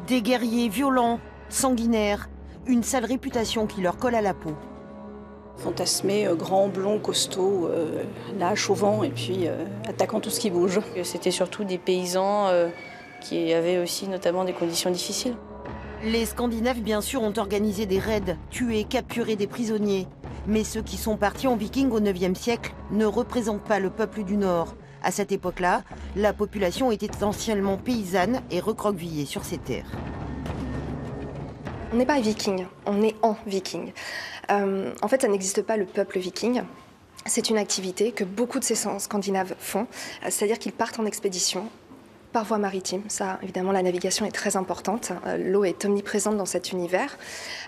Des guerriers violents, sanguinaires, une sale réputation qui leur colle à la peau. Fantasmés, grands, blonds, costauds, la hache au vent et puis attaquant tout ce qui bouge. C'était surtout des paysans qui avaient aussi notamment des conditions difficiles. Les Scandinaves, bien sûr, ont organisé des raids, tué, capturé des prisonniers. Mais ceux qui sont partis en viking au IXe siècle ne représentent pas le peuple du Nord. À cette époque-là, la population était essentiellement paysanne et recroquevillée sur ses terres. On n'est pas viking, on est en viking. En fait, ça n'existe pas le peuple viking. C'est une activité que beaucoup de ces Scandinaves font, c'est-à-dire qu'ils partent en expédition par voie maritime. Ça, évidemment, la navigation est très importante. L'eau est omniprésente dans cet univers.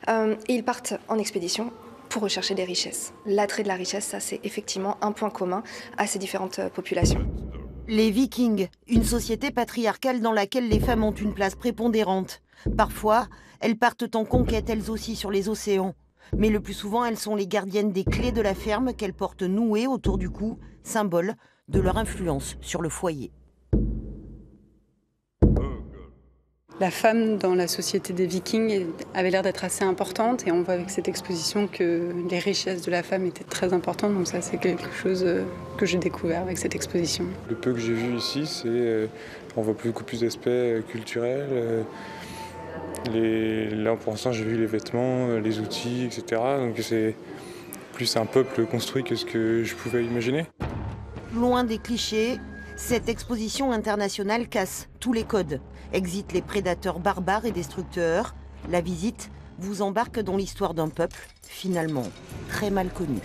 Et ils partent en expédition pour rechercher des richesses. L'attrait de la richesse, ça, c'est effectivement un point commun à ces différentes populations. Les Vikings, une société patriarcale dans laquelle les femmes ont une place prépondérante. Parfois, elles partent en conquête elles aussi sur les océans. Mais le plus souvent, elles sont les gardiennes des clés de la ferme qu'elles portent nouées autour du cou, symbole de leur influence sur le foyer. La femme dans la société des Vikings avait l'air d'être assez importante et on voit avec cette exposition que les richesses de la femme étaient très importantes. Donc ça, c'est quelque chose que j'ai découvert avec cette exposition. Le peu que j'ai vu ici, on voit beaucoup plus d'aspects culturels. Là, pour l'instant, j'ai vu les vêtements, les outils, etc. Donc c'est plus un peuple construit que ce que je pouvais imaginer. Loin des clichés, cette exposition internationale casse tous les codes, exite les prédateurs barbares et destructeurs. La visite vous embarque dans l'histoire d'un peuple, finalement, très mal connu.